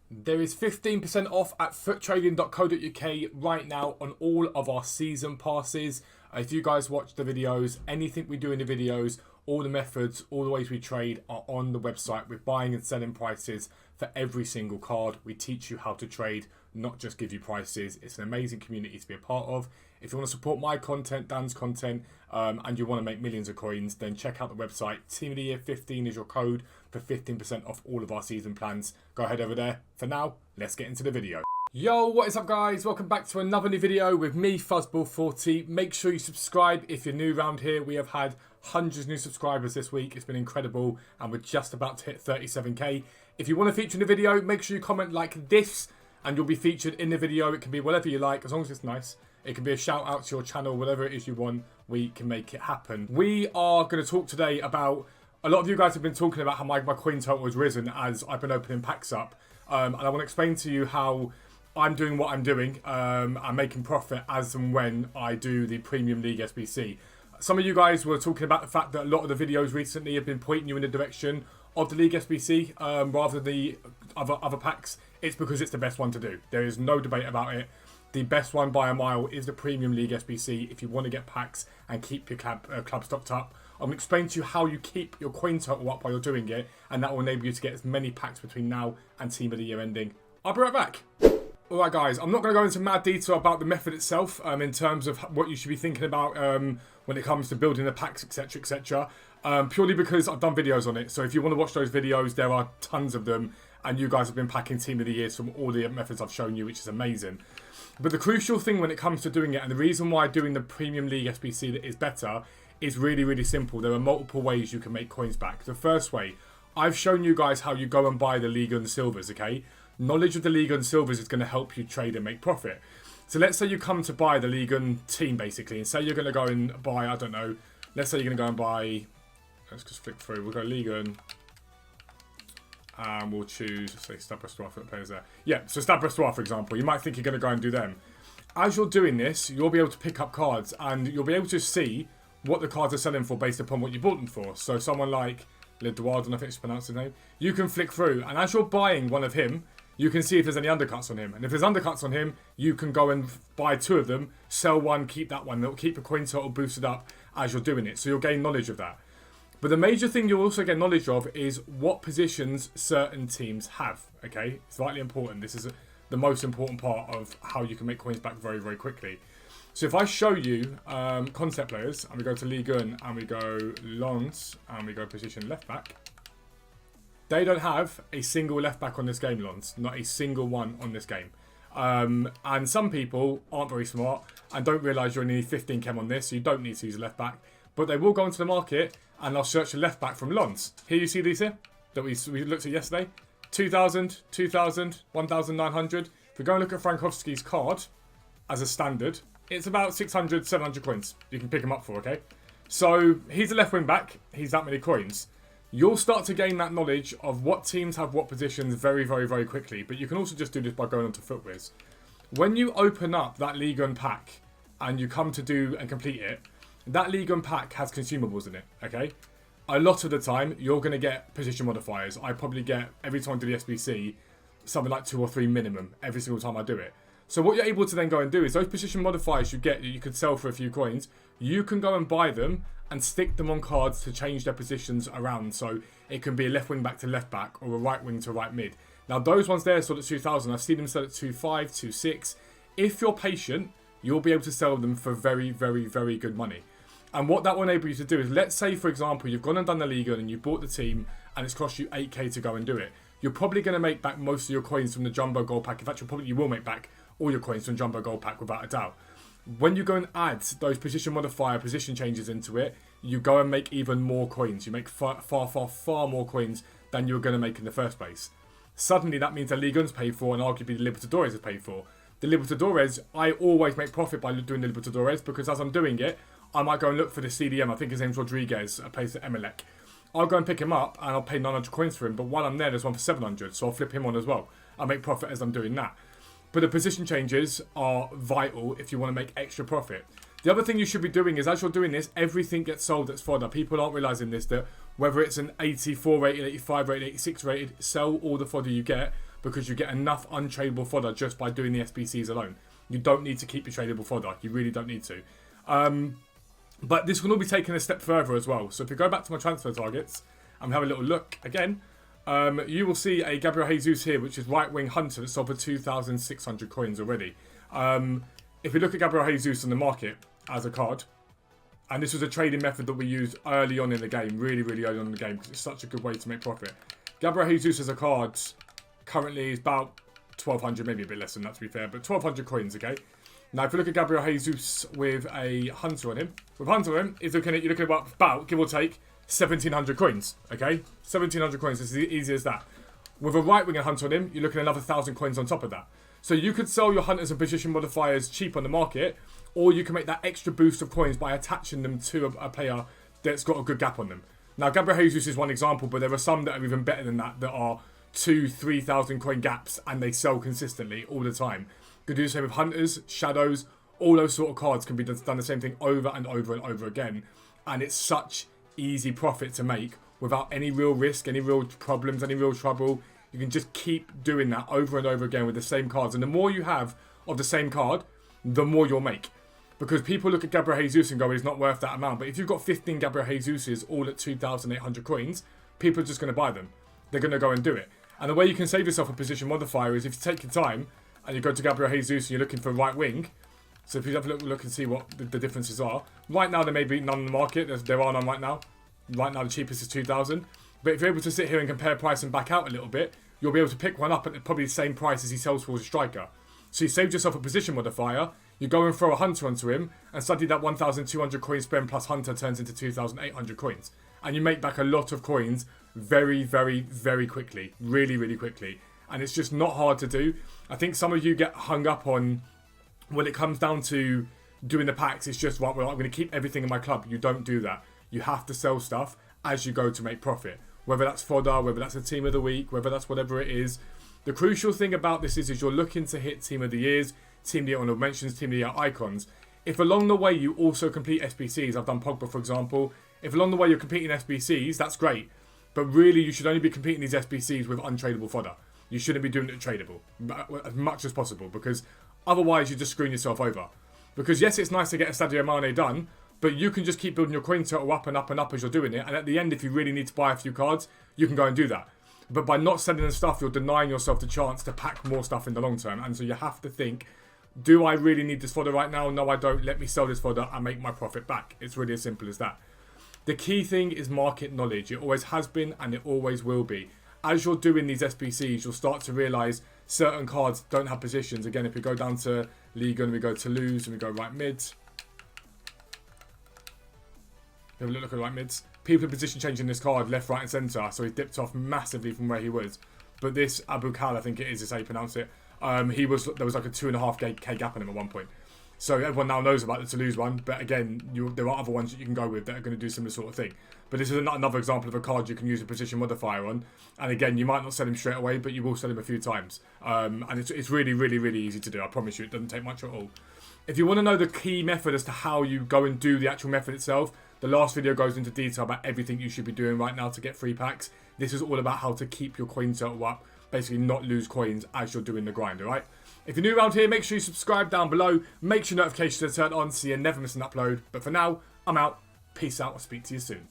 There is 15% off at futtrading.co.uk right now on all of our season passes. If you guys watch the videos, anything we do in the videos, all the methods, all the ways we trade are on the website with buying and selling prices for every single card. We teach you how to trade, not just give you prices. It's an amazing community to be a part of. If you want to support my content, Dan's content, and you want to make millions of coins, then check out the website. Team of the Year 15 is your code for 15% off all of our season plans. Go ahead over there. For now, let's get into the video. Yo, what is up guys? Welcome back to another new video with me, Fuzzball40. Make sure you subscribe if you're new around here. We have had hundreds of new subscribers this week. It's been incredible and we're just about to hit 37k. If you want to feature in the video, make sure you comment like this and you'll be featured in the video. It can be whatever you like, as long as it's nice. It can be a shout out to your channel, whatever it is you want, we can make it happen. We are going to talk today about, a lot of you guys have been talking about how my coin total has risen as I've been opening packs up. And I want to explain to you how I'm doing what I'm doing. I'm making profit as and when I do the Premium League SBC. Some of you guys were talking about the fact that a lot of the videos recently have been pointing you in the direction of the League SBC rather than the other packs. It's because it's the best one to do. There is no debate about it. The best one by a mile is the Premium League SBC if you want to get packs and keep your club stocked up. I'm going to explain to you how you keep your coin total up while you're doing it, and that will enable you to get as many packs between now and Team of the Year ending. I'll be right back. Alright guys, I'm not going to go into mad detail about the method itself in terms of what you should be thinking about when it comes to building the packs, etc, etc. Purely because I've done videos on it, so if you want to watch those videos, there are tons of them, and you guys have been packing Team of the Years from all the methods I've shown you, which is amazing. But the crucial thing when it comes to doing it, and the reason why doing the Premium League SBC is better, is really, really simple. There are multiple ways you can make coins back. The first way, I've shown you guys how you go and buy the Liga and Silvers, okay? Knowledge of the Liga and Silvers is going to help you trade and make profit. So let's say you come to buy the Liga and team, basically, and say you're going to go and buy, I don't know, let's say you're going to go and buy, let's just flick through, we'll go Liga and we'll choose, let's say Stade Brestois for the players there. Yeah, so Stade Brestois, for example, you might think you're going to go and do them. As you're doing this, you'll be able to pick up cards and you'll be able to see what the cards are selling for based upon what you bought them for. So someone like Le Duard, I don't know if it's pronounced his name, you can flick through, and as you're buying one of him, you can see if there's any undercuts on him. And if there's undercuts on him, you can go and buy two of them, sell one, keep that one. It'll keep the coin total boosted up as you're doing it. So you'll gain knowledge of that. But the major thing you'll also get knowledge of is what positions certain teams have. Okay, it's vitally important. This is the most important part of how you can make coins back very, very quickly. So if I show you concept players, and we go to Ligue 1, and we go Lens, and we go position left back, they don't have a single left back on this game, Lens. Not a single one on this game. And some people aren't very smart and don't realise you only need 15 chem on this, so you don't need to use a left back. But they will go into the market and they'll search a left back from Lens. Here you see these here that we looked at yesterday. 2,000, 2,000, 1,900. If we go and look at Frankowski's card as a standard, it's about 600, 700 coins you can pick him up for, okay? So he's a left wing back. He's that many coins. You'll start to gain that knowledge of what teams have what positions very, very, very quickly. But you can also just do this by going onto FUTWiz. When you open up that Ligue 1 pack and you come to do and complete it, that Ligue 1 pack has consumables in it, okay? A lot of the time, you're going to get position modifiers. I probably get, every time I do the SBC, something like 2 or 3 minimum every single time I do it. So what you're able to then go and do is those position modifiers you get that you could sell for a few coins, you can go and buy them and stick them on cards to change their positions around. So it can be a left wing back to left back or a right wing to right mid. Now those ones there sold at 2,000. I've seen them sell at 2.5, 2.6. If you're patient, you'll be able to sell them for very, very, very good money. And what that will enable you to do is, let's say, for example, you've gone and done the Liga and you bought the team and it's cost you 8k to go and do it. You're probably going to make back most of your coins from the Jumbo Gold Pack. In fact, you will make back all your coins from Jumbo Gold Pack without a doubt. When you go and add those position modifier, position changes into it, you go and make even more coins. You make far, far, far, far more coins than you were going to make in the first place. Suddenly, that means the Ligue 1's paid for and arguably the Libertadores is paid for. The Libertadores, I always make profit by doing the Libertadores because as I'm doing it, I might go and look for the CDM. I think his name's Rodriguez, a place at Emelec. I'll go and pick him up and I'll pay 900 coins for him. But while I'm there, there's one for 700. So I'll flip him on as well. I make profit as I'm doing that. But the position changes are vital if you want to make extra profit. The other thing you should be doing is, as you're doing this, everything gets sold that's fodder. People aren't realising this, that whether it's an 84 rated, 85 rated, 86 rated, sell all the fodder you get. because you get enough untradeable fodder just by doing the SBCs alone. You don't need to keep your tradable fodder. You really don't need to. But this can all be taken a step further as well. So if you go back to my transfer targets and have a little look again, you will see a Gabriel Jesus here, which is right wing hunter that's sold for 2,600 coins already. If you look at Gabriel Jesus on the market as a card, and this was a trading method that we used early on in the game, really, really early on in the game, because it's such a good way to make profit. Gabriel Jesus as a card currently is about 1,200, maybe a bit less than that to be fair, but 1,200 coins, okay? Now, if you look at Gabriel Jesus with a hunter on him, you're looking at about, give or take, 1,700 coins, okay? 1,700 coins, it's as easy as that. With a right winger hunter on him, you're looking at another 1,000 coins on top of that. So you could sell your hunters and position modifiers cheap on the market, or you can make that extra boost of coins by attaching them to a player that's got a good gap on them. Now, Gabriel Jesus is one example, but there are some that are even better than that are 2,000-3,000 coin gaps, and they sell consistently all the time. You could do the same with hunters, shadows, all those sort of cards can be done the same thing over and over and over again. And it's such easy profit to make without any real risk, any real problems, any real trouble. You can just keep doing that over and over again with the same cards. And the more you have of the same card, the more you'll make. Because people look at Gabriel Jesus and go, it's not worth that amount. But if you've got 15 Gabriel Jesuses all at 2,800 coins, people are just going to buy them. They're going to go and do it. And the way you can save yourself a position modifier is if you take your time and you go to Gabriel Jesus and you're looking for a right wing. So if you have a look and see what the differences are. Right now, there may be none in the market. There are none right now. Right now, the cheapest is 2,000. But if you're able to sit here and compare price and back out a little bit, you'll be able to pick one up at probably the same price as he sells for as a striker. So you saved yourself a position modifier. You go and throw a hunter onto him, and suddenly that 1,200 coin spend plus hunter turns into 2,800 coins. And you make back a lot of coins very, very, very quickly. Really, really quickly. And it's just not hard to do. I think some of you get hung up on when it comes down to doing the packs. It's just, right, well, I'm going to keep everything in my club. You don't do that. You have to sell stuff as you go to make profit. Whether that's fodder, whether that's a team of the week, whether that's whatever it is. The crucial thing about this is you're looking to hit team of the years, team of the year honorable mentions, team of the year icons. If along the way you also complete SBCs, I've done Pogba for example, if along the way you're competing SBCs, that's great. But really you should only be competing these SBCs with untradeable fodder. You shouldn't be doing it tradable as much as possible, because otherwise you're just screwing yourself over. Because yes, it's nice to get a Sadio Mane done, but you can just keep building your coin total up and up and up as you're doing it. And at the end, if you really need to buy a few cards, you can go and do that. But by not selling the stuff, you're denying yourself the chance to pack more stuff in the long term. And so you have to think, do I really need this fodder right now? No, I don't. Let me sell this fodder and make my profit back. It's really as simple as that. The key thing is market knowledge. It always has been and it always will be. As you're doing these SBCs, you'll start to realise certain cards don't have positions. Again, if we go down to Liga and we go to lose and we go right mids. Have a look at right mids. People are position changing this card left, right and centre. So he dipped off massively from where he was. But this Abu Khal, I think it is how you pronounce it. There was like a 2.5k gap on him at one point. So everyone now knows about the Toulouse one. But again, there are other ones that you can go with that are going to do similar sort of thing. But this is another example of a card you can use a position modifier on. And again, you might not sell him straight away, but you will sell him a few times. And it's really, really, really easy to do. I promise you, it doesn't take much at all. If you want to know the key method as to how you go and do the actual method itself, the last video goes into detail about everything you should be doing right now to get free packs. This is all about how to keep your coin total up, basically not lose coins as you're doing the grind, alright? If you're new around here, make sure you subscribe down below. Make sure notifications are turned on so you never miss an upload. But for now, I'm out. Peace out. I'll speak to you soon.